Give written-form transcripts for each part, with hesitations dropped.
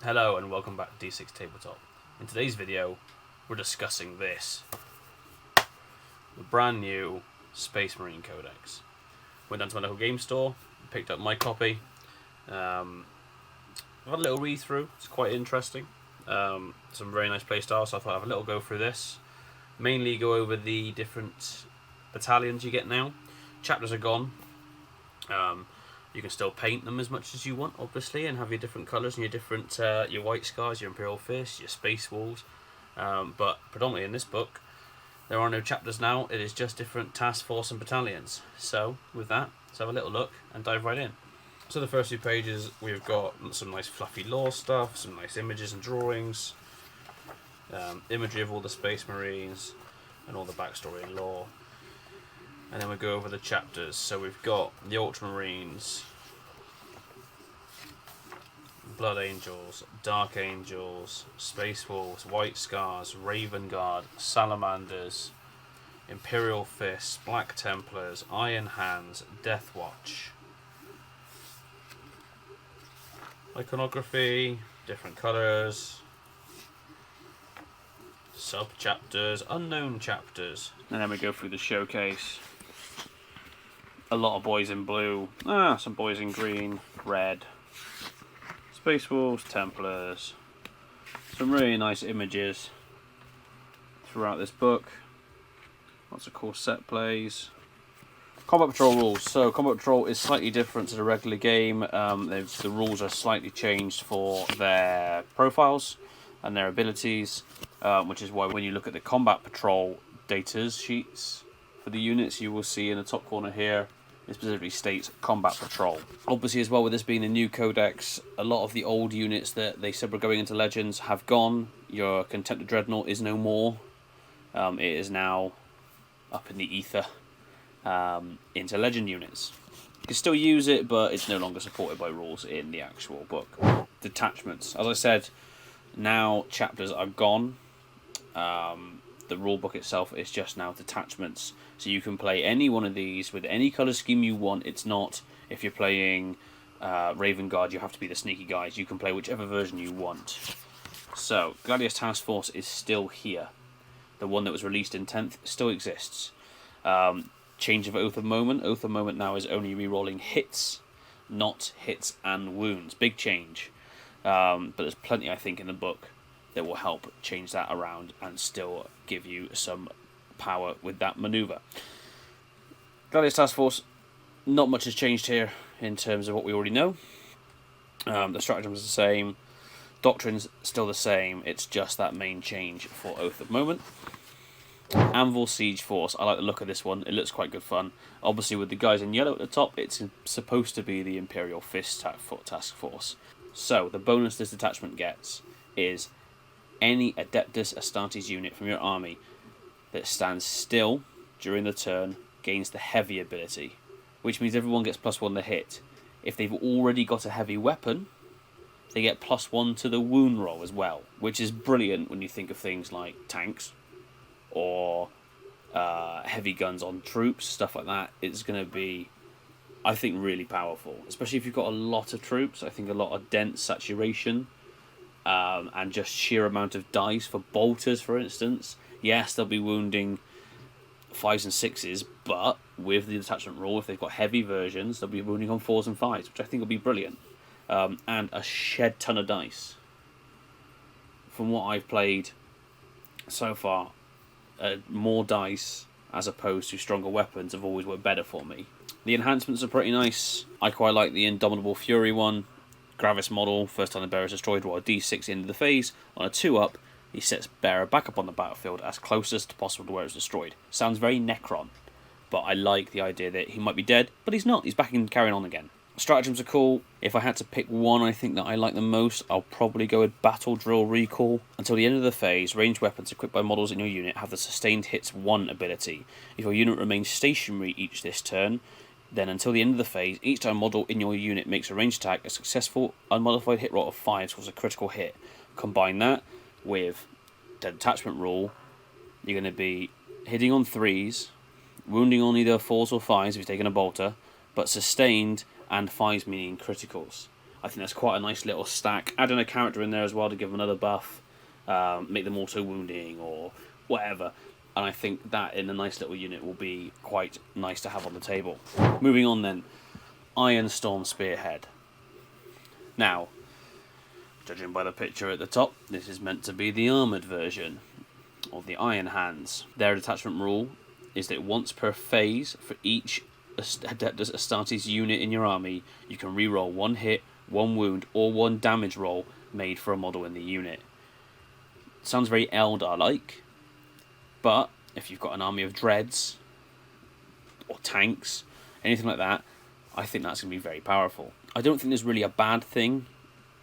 Hello and welcome back to D6 Tabletop. In today's video, we're discussing this. The brand new Space Marine Codex. Went down to my local game store, picked up my copy. I've had a little read through, it's quite interesting. Some very nice play styles, so I thought I'd have a little go through this. Mainly go over the different battalions you get now. Chapters are gone. You can still paint them as much as you want, obviously, and have your different colours and your different your white scars, your Imperial Fists, your Space Wolves. But predominantly in this book, there are no chapters now. It is just different task force and battalions. So with that, let's have a little look and dive right in. So the first few pages, we've got some nice fluffy lore stuff, some nice images and drawings, imagery of all the Space Marines, and all the backstory and lore. And then we go over the chapters. So we've got the Ultramarines, Blood Angels, Dark Angels, Space Wolves, White Scars, Vanguard, Salamanders, Imperial Fists, Black Templars, Iron Hands, Death Watch. Iconography, different colours, sub-chapters, unknown chapters. And then we go through the showcase. A lot of boys in blue, some boys in green, red, Space Wolves, Templars, some really nice images throughout this book, lots of cool set plays. Combat Patrol rules. So Combat Patrol is slightly different to the regular game. The rules are slightly changed for their profiles and their abilities, which is why when you look at the Combat Patrol data sheets for the units, you will see in the top corner here, it specifically states Combat Patrol. Obviously as well, with this being the new codex, a lot of the old units that they said were going into Legends have gone. Your Contemptor Dreadnought is no more. It is now up in the ether into Legend units. You can still use it, but it's no longer supported by rules in the actual book. Detachments. As I said, now chapters are gone. The rule book itself is just now detachments, so you can play any one of these with any colour scheme you want. It's not, if you're playing Vanguard, you have to be the sneaky guys. You can play whichever version you want. So Gladius Task Force is still here. The one that was released in 10th still exists. Change of Oath of Moment. Oath of Moment now is only re-rolling hits, not hits and wounds. Big change. But there's plenty, I think, in the book that will help change that around and still give you some power with that manoeuvre. Gladius Task Force, not much has changed here in terms of what we already know. The stratagems are the same, doctrine's still the same, it's just that main change for Oath of Moment. Anvil Siege Force, I like the look of this one, it looks quite good fun. Obviously with the guys in yellow at the top, it's supposed to be the Imperial Fist Task Force. So the bonus this detachment gets is any Adeptus Astartes unit from your army that stands still during the turn gains the heavy ability, which means everyone gets +1 to hit. If they've already got a heavy weapon, they get +1 to the wound roll as well, which is brilliant when you think of things like tanks or heavy guns on troops, stuff like that. It's going to be, I think, really powerful, especially if you've got a lot of troops. I think a lot of dense saturation. And just sheer amount of dice for bolters, for instance. Yes, they'll be wounding 5s and 6s, but with the detachment rule, if they've got heavy versions, they'll be wounding on 4s and 5s, which I think will be brilliant. And a shed ton of dice. From what I've played so far, more dice as opposed to stronger weapons have always worked better for me. The enhancements are pretty nice. I quite like the Indomitable Fury one. Gravis model, first time the bearer is destroyed while a D6 into the phase. On a 2-up, he sets bearer back up on the battlefield as closest to possible to where it's destroyed. Sounds very Necron, but I like the idea that he might be dead, but he's not. He's back and carrying on again. Stratagems are cool. If I had to pick one I think that I like the most, I'll probably go with Battle Drill Recall. Until the end of the phase, ranged weapons equipped by models in your unit have the Sustained Hits 1 ability. If your unit remains stationary each this turn, then until the end of the phase, each time a model in your unit makes a ranged attack, a successful unmodified hit roll of 5 scores a critical hit. Combine that with the detachment rule, you're going to be hitting on 3s, wounding on either 4s or 5s if you're taking a bolter, but sustained and 5s meaning criticals. I think that's quite a nice little stack. Add in a character in there as well to give them another buff, make them auto wounding or whatever. And I think that in a nice little unit will be quite nice to have on the table. Moving on then, Iron Storm Spearhead. Now, judging by the picture at the top, this is meant to be the armoured version, or the Iron Hands. Their detachment rule is that once per phase, for each Adeptus Astartes unit in your army, you can reroll 1 hit, 1 wound, or 1 damage roll made for a model in the unit. Sounds very Eldar-like, but if you've got an army of dreads, or tanks, anything like that, I think that's going to be very powerful. I don't think there's really a bad thing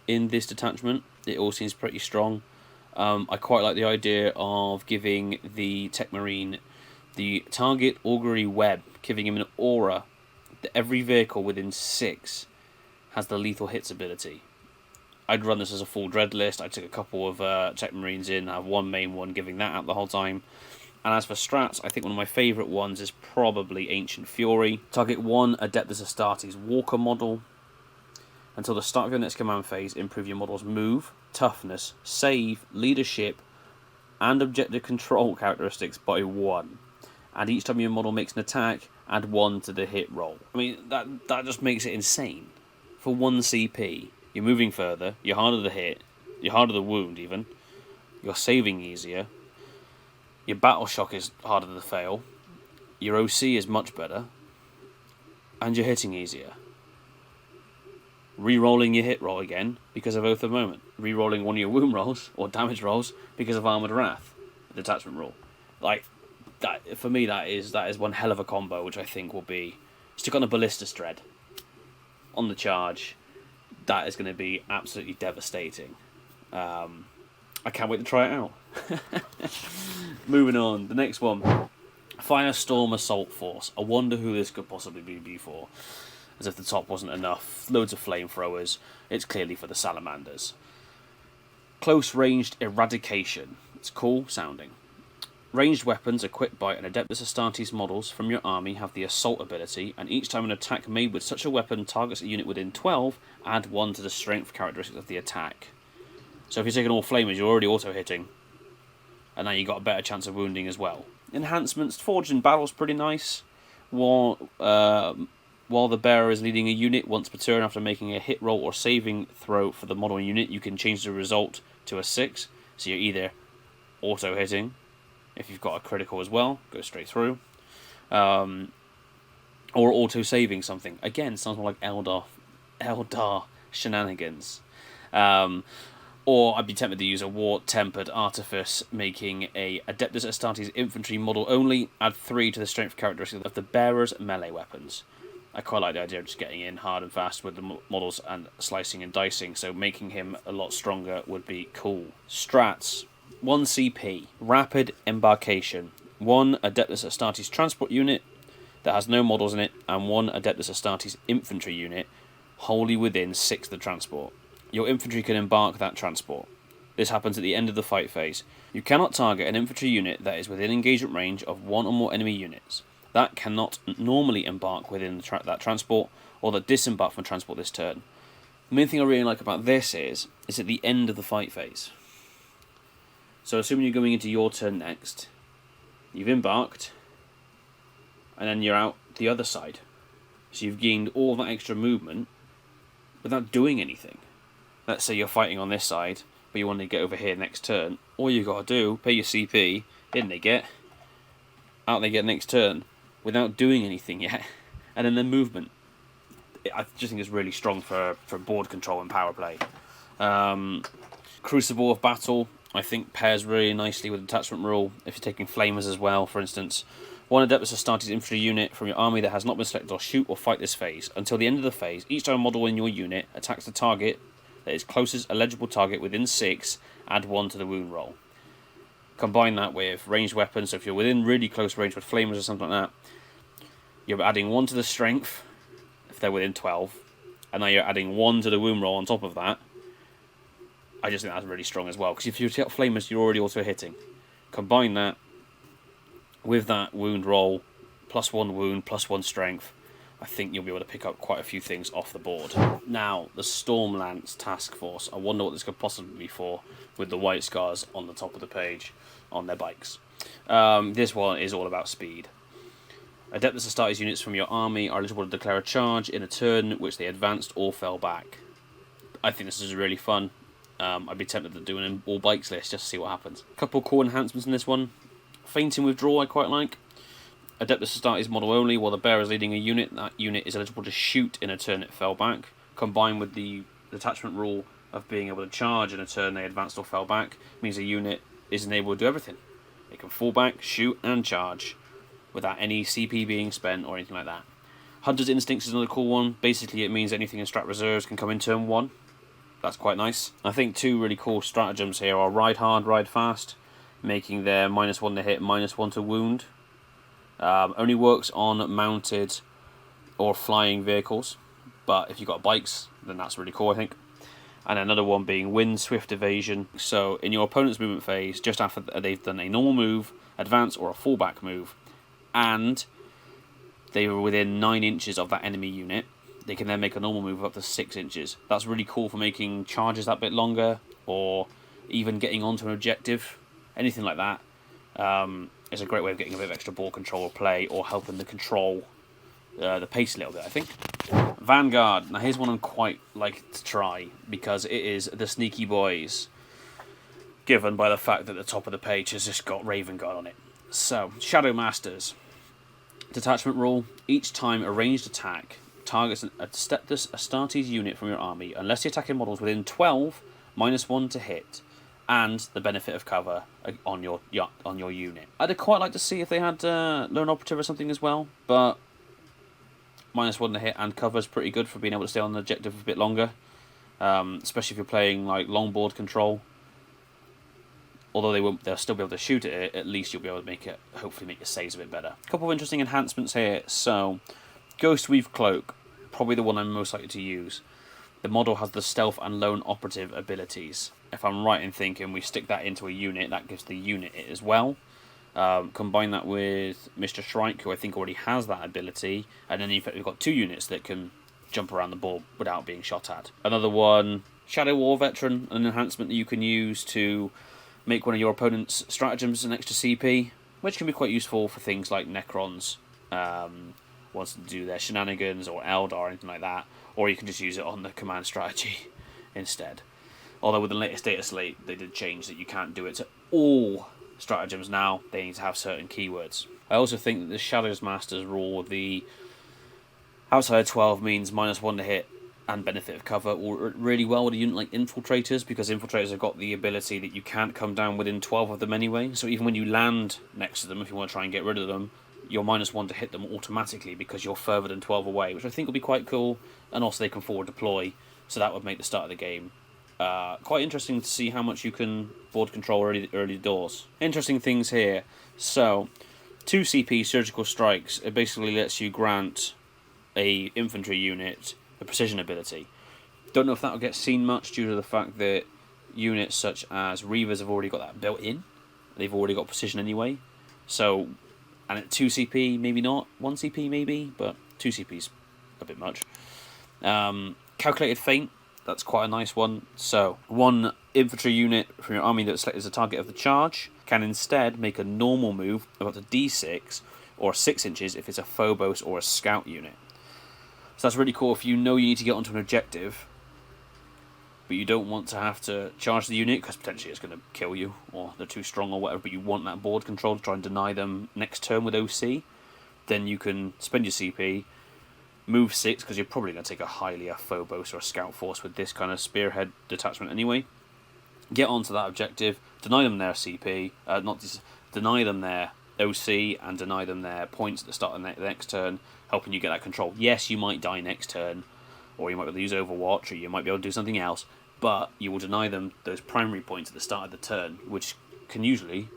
in this detachment. It all seems pretty strong. I quite like the idea of giving the Tech Marine the target augury web, giving him an aura that every vehicle within 6 has the lethal hits ability. I'd run this as a full dread list. I took a couple of Tech Marines in, I have one main one giving that out the whole time. And as for strats, I think one of my favourite ones is probably Ancient Fury. Target 1 Adeptus Astartes Walker model. Until the start of your next command phase, improve your model's move, toughness, save, leadership, and objective control characteristics by 1. And each time your model makes an attack, add 1 to the hit roll. I mean, that just makes it insane. For 1 CP, you're moving further, you're harder to hit, you're harder to wound even, you're saving easier, your battle shock is harder to fail, your OC is much better, and you're hitting easier. Re-rolling your hit roll again because of Oath of Moment. Re-rolling one of your wound rolls or damage rolls because of Armoured Wrath, the detachment rule. Like, that for me, that is one hell of a combo, which I think will be stick on a Ballistus Dread on the charge. That is going to be absolutely devastating. I can't wait to try it out. Moving on, the next one, Firestorm Assault Force. I wonder who this could possibly be for. As if the top wasn't enough. Loads of flamethrowers. It's clearly for the salamanders. Close ranged eradication. It's cool sounding. Ranged weapons equipped by an Adeptus Astartes models from your army have the assault ability, and each time an attack made with such a weapon targets a unit within 12, add 1 to the strength characteristics of the attack. So if you're taking all flamers, you're already auto-hitting. And now you've got a better chance of wounding as well. Enhancements. Forged in Battle's pretty nice. While the bearer is leading a unit, once per turn after making a hit roll or saving throw for the model unit, you can change the result to a 6. So you're either auto-hitting, if you've got a critical as well, go straight through, or auto-saving something. Again, sounds more like Eldar shenanigans. Or I'd be tempted to use a War-Tempered Artifice, making a Adeptus Astartes infantry model only, add 3 to the strength characteristic of the bearer's melee weapons. I quite like the idea of just getting in hard and fast with the models and slicing and dicing, so making him a lot stronger would be cool. Strats. 1 CP. Rapid Embarkation. 1 Adeptus Astartes transport unit that has no models in it, and 1 Adeptus Astartes infantry unit wholly within 6 of the transport. Your infantry can embark that transport. This happens at the end of the fight phase. You cannot target an infantry unit that is within engagement range of 1 or more enemy units. That cannot normally embark within that transport, or that disembark from transport this turn. The main thing I really like about this is at the end of the fight phase. So assuming you're going into your turn next, you've embarked, and then you're out the other side. So you've gained all that extra movement without doing anything. Let's say you're fighting on this side, but you want to get over here next turn. All you got to do, pay your CP, in they get, out they get next turn, without doing anything yet, and then the movement. I just think it's really strong for board control and power play. Crucible of Battle, I think, pairs really nicely with Detachment rule. If you're taking flamers as well, for instance. 1 Adeptus Astartes infantry unit from your army that has not been selected or shoot or fight this phase. Until the end of the phase, each time a model in your unit attacks the target that is closest eligible target within 6, add 1 to the wound roll. Combine that with ranged weapons, so if you're within really close range with flamers or something like that, you're adding 1 to the strength, if they're within 12, and now you're adding 1 to the wound roll on top of that. I just think that's really strong as well, because if you've got flamers, you're already also hitting. Combine that with that wound roll, +1 wound, +1 strength. I think you'll be able to pick up quite a few things off the board. Now, the Stormlance Task Force. I wonder what this could possibly be for, with the white scars on the top of the page on their bikes. This one is all about speed. Adeptus Astartes units from your army are eligible to declare a charge in a turn which they advanced or fell back. I think this is really fun. I'd be tempted to do an all bikes list just to see what happens. A couple core enhancements in this one. Fainting Withdrawal I quite like. Adeptus Astartes model only, while the bearer is leading a unit, that unit is eligible to shoot in a turn it fell back. Combined with the detachment rule of being able to charge in a turn they advanced or fell back, means a unit is enabled to do everything. It can fall back, shoot, and charge, without any CP being spent or anything like that. Hunter's Instincts is another cool one. Basically, it means anything in strat reserves can come in turn 1. That's quite nice. I think 2 really cool stratagems here are Ride Hard, Ride Fast, making their -1 to hit, -1 to wound. Only works on mounted or flying vehicles, but if you've got bikes, then that's really cool, I think. And another one being Wind Swift Evasion. So in your opponent's movement phase, just after they've done a normal move, advance, or a fallback move, and they were within 9 inches of that enemy unit, they can then make a normal move of up to 6 inches. That's really cool for making charges that bit longer, or even getting onto an objective, anything like that. It's a great way of getting a bit of extra ball control or play, or helping to control the pace a little bit, I think. Vanguard. Now here's one I'm quite like to try, because it is the sneaky boys, given by the fact that the top of the page has just got Raven Guard on it. So, Shadow Masters. Detachment rule. Each time a ranged attack targets a Astartes unit from your army, unless the attacking model is within 12, -1 to hit, and the benefit of cover on your unit. I'd quite like to see if they had Lone Operative or something as well, but -1 to hit and cover is pretty good for being able to stay on the objective a bit longer, especially if you're playing like longboard control. Although they'll still be able to shoot at it, at least you'll be able to hopefully make your saves a bit better. A couple of interesting enhancements here. So, Ghostweave Cloak, probably the one I'm most likely to use. The model has the Stealth and Lone Operative abilities. If I'm right in thinking, we stick that into a unit, that gives the unit it as well. Combine that with Mr. Shrike, who I think already has that ability, and then in fact we've got 2 units that can jump around the board without being shot at. Another one, Shadow War Veteran, an enhancement that you can use to make one of your opponent's stratagems an extra CP, which can be quite useful for things like Necrons, wants to do their shenanigans, or Eldar, or anything like that, or you can just use it on the command strategy instead. Although with the latest data slate, they did change that you can't do it to all stratagems now, they need to have certain keywords. I also think that the Shadows Masters rule, the outside 12 means -1 to hit and benefit of cover, will work really well with a unit like Infiltrators, because Infiltrators have got the ability that you can't come down within 12 of them anyway, so even when you land next to them, if you want to try and get rid of them, you're -1 to hit them automatically because you're further than 12 away, which I think will be quite cool, and also they can forward deploy, so that would make the start of the game quite interesting to see how much you can board control early doors. Interesting things here. So, 2 CP Surgical Strikes, it basically lets you grant a infantry unit a precision ability. Don't know if that will get seen much due to the fact that units such as Reavers have already got that built in. They've already got precision anyway. So, and at 2 CP, maybe not. 1 CP maybe, but 2 CP's a bit much. Calculated Feint. That's quite a nice one. So, 1 infantry unit from your army that's selected as a target of the charge can instead make a normal move of up to D6 or 6 inches if it's a Phobos or a scout unit. So that's really cool if you know you need to get onto an objective, but you don't want to have to charge the unit because potentially it's going to kill you or they're too strong or whatever, but you want that board control to try and deny them next turn with OC, then you can spend your CP, move 6, because you're probably going to take a Hylia, Phobos, or a Scout Force with this kind of Spearhead detachment anyway. Get onto that objective, deny them their CP, deny them their OC, and deny them their points at the start of the next turn, helping you get that control. Yes, you might die next turn, or you might be able to use Overwatch, or you might be able to do something else, but you will deny them those primary points at the start of the turn, which can usually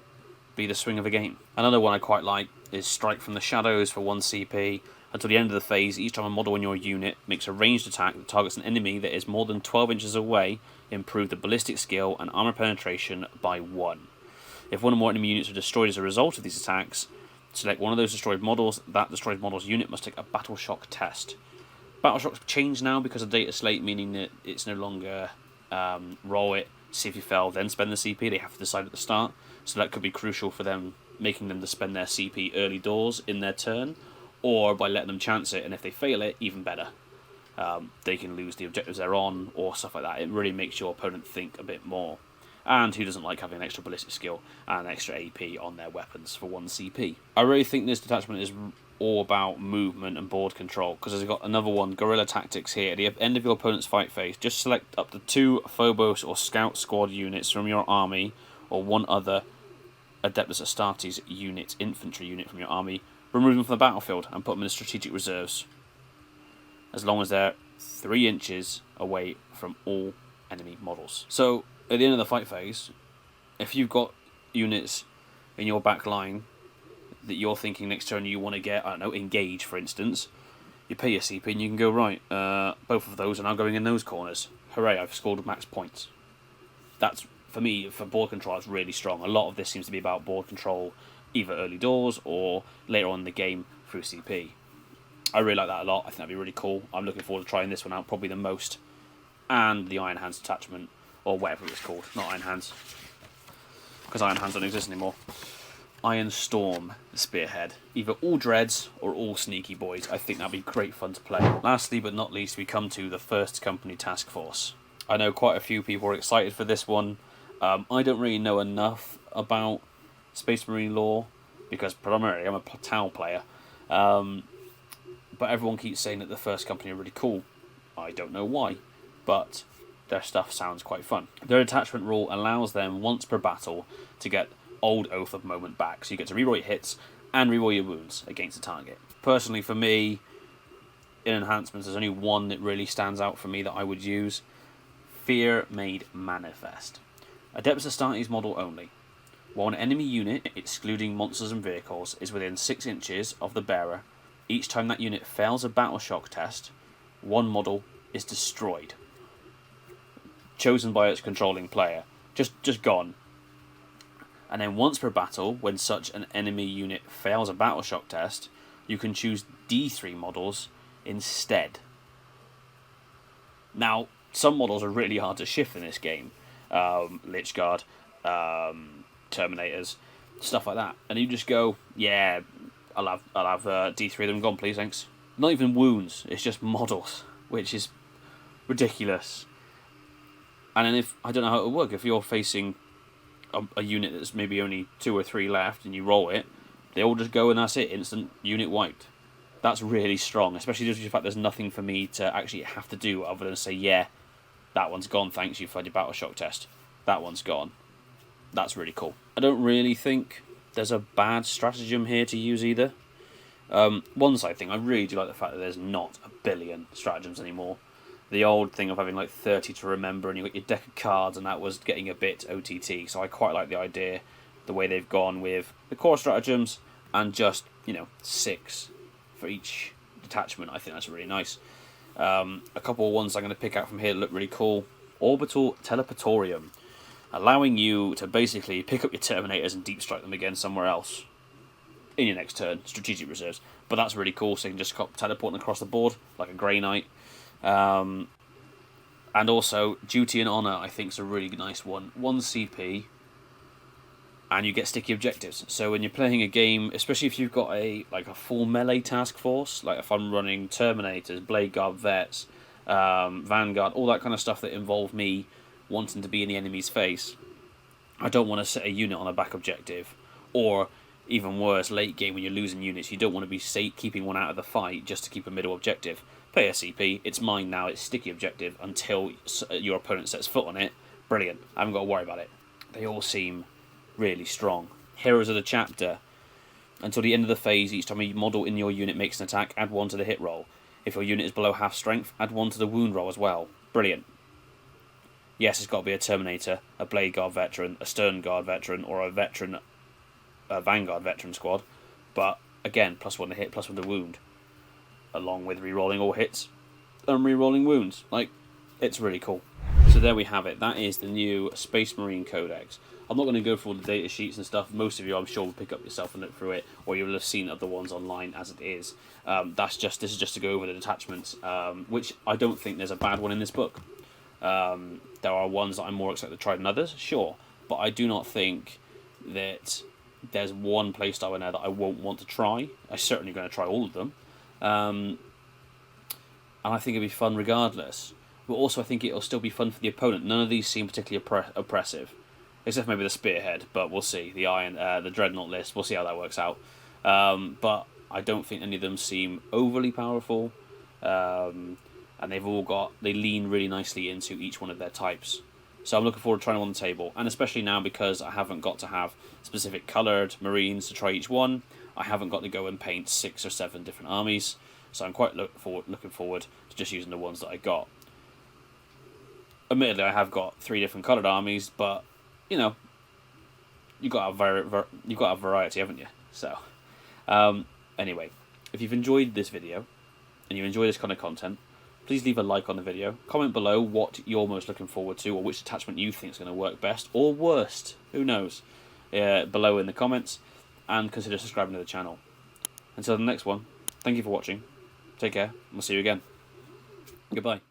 be the swing of a game. Another one I quite like is Strike from the Shadows for 1 CP. Until the end of the phase, each time a model in your unit makes a ranged attack that targets an enemy that is more than 12 inches away, improve the ballistic skill and armor penetration by 1. If one or more enemy units are destroyed as a result of these attacks, Select one of those destroyed models. That destroyed model's unit must take a battle shock test. Battle shock's changed now because of data slate, meaning that it's no longer roll it, see if you fail, then spend the CP. They have to decide at the start. So that could be crucial for them, making them to spend their CP early doors in their turn, or by letting them chance it, and if they fail it, even better. They can lose the objectives they're on, or stuff like that. It really makes your opponent think a bit more. And who doesn't like having an extra ballistic skill and an extra AP on their weapons for 1 CP? I really think this detachment is all about movement and board control, because I've got another one, Guerrilla Tactics here. At the end of your opponent's fight phase, just select up to 2 Phobos or Scout Squad units from your army, or one other Adeptus Astartes unit, infantry unit from your army, remove them from the battlefield and put them in the strategic reserves, as long as they're 3 inches away from all enemy models. So, at the end of the fight phase, if you've got units in your back line that you're thinking next turn you want to get, I don't know, engage for instance, you pay your CP and you can go, right, both of those are now going in those corners. Hooray, I've scored max points. That's, for me, for board control, it's really strong. A lot of this seems to be about board control, either early doors or later on in the game through CP. I really like that a lot. I think that'd be really cool. I'm looking forward to trying this one out probably the most. And the Iron Hands detachment, or whatever it was called. Not Iron Hands, because Iron Hands don't exist anymore. Iron Storm Spearhead. Either all dreads or all sneaky boys. I think that'd be great fun to play. Lastly but not least, we come to the First Company Task Force. I know quite a few people are excited for this one. I don't really know enough about Space Marine lore, because primarily I'm a Tau player. But everyone keeps saying that the First Company are really cool. I don't know why, but their stuff sounds quite fun. Their attachment rule allows them once per battle to get Old Oath of Moment back, so you get to reroll your hits and reroll your wounds against the target. Personally, for me, in enhancements, there's only one that really stands out for me that I would use. Fear Made Manifest. Adeptus Astartes model only. While an enemy unit, excluding monsters and vehicles, is within 6 inches of the bearer, each time that unit fails a battle shock test, one model is destroyed. Chosen by its controlling player. Just gone. And then once per battle, when such an enemy unit fails a battle shock test, you can choose D3 models instead. Now, some models are really hard to shift in this game. Lich Guard, Terminators, stuff like that. And you just go, yeah, I'll have D3 of them gone, please, thanks. Not even wounds, it's just models, which is ridiculous. And then I don't know how it would work, if you're facing a unit that's maybe only 2 or 3 left and you roll it, they all just go and that's it, instant unit wiped. That's really strong, especially due to the fact there's nothing for me to actually have to do other than say, yeah, that one's gone, thanks, you've had your battle shock test. That one's gone. That's really cool. I don't really think there's a bad stratagem here to use either. One side thing, I really do like the fact that there's not a billion stratagems anymore. The old thing of having like 30 to remember and you've got your deck of cards, and that was getting a bit OTT, so I quite like the idea, the way they've gone with the core stratagems and just, 6 for each detachment. I think that's really nice. A couple of ones I'm going to pick out from here that look really cool. Orbital Teleportorium, allowing you to basically pick up your Terminators and deep strike them again somewhere else in your next turn, strategic reserves. But that's really cool, so you can just teleport them across the board like a Grey Knight. And also Duty and Honor, I think, is a really nice one. 1 CP, and you get sticky objectives. So when you're playing a game, especially if you've got a full melee task force, like if I'm running Terminators, Blade Guard Vets, Vanguard, all that kind of stuff that involve me wanting to be in the enemy's face, I don't want to set a unit on a back objective, or even worse, late game when you're losing units, you don't want to be keeping one out of the fight just to keep a middle objective. Pay a CP, it's mine now, it's sticky objective until your opponent sets foot on it. Brilliant, I haven't got to worry about it. They all seem really strong. Heroes of the Chapter. Until the end of the phase, each time a model in your unit makes an attack, add 1 to the hit roll. If your unit is below half strength, add 1 to the wound roll as well. Brilliant. Yes, it's got to be a Terminator, a Blade Guard veteran, a Stern Guard veteran, or a Vanguard veteran squad. But again, +1 to hit, +1 to wound, along with re-rolling all hits and re-rolling wounds. It's really cool. So there we have it. That is the new Space Marine Codex. I'm not going to go through all the data sheets and stuff. Most of you, I'm sure, will pick up yourself and look through it, or you will have seen other ones online as it is. This is just to go over the detachments, which I don't think there's a bad one in this book. There are ones that I'm more excited to try than others, sure, but I do not think that there's one playstyle in there that I won't want to try. I'm certainly going to try all of them, and I think it'll be fun regardless. But also, I think it'll still be fun for the opponent. None of these seem particularly oppressive, except maybe the Spearhead, but we'll see. The Dreadnought list, we'll see how that works out. But I don't think any of them seem overly powerful, and they lean really nicely into each one of their types. So I'm looking forward to trying them on the table, and especially now because I haven't got to have specific coloured Marines to try each one. I haven't got to go and paint 6 or 7 different armies, so I'm quite looking forward to just using the ones that I got. Admittedly, I have got 3 different coloured armies, but you know, you've got a variety, haven't you? So, anyway, if you've enjoyed this video and you enjoy this kind of content, please leave a like on the video. Comment below what you're most looking forward to, or which detachment you think is going to work best or worst. Who knows? Below in the comments, and consider subscribing to the channel. Until the next one, thank you for watching. Take care. And we'll see you again. Goodbye.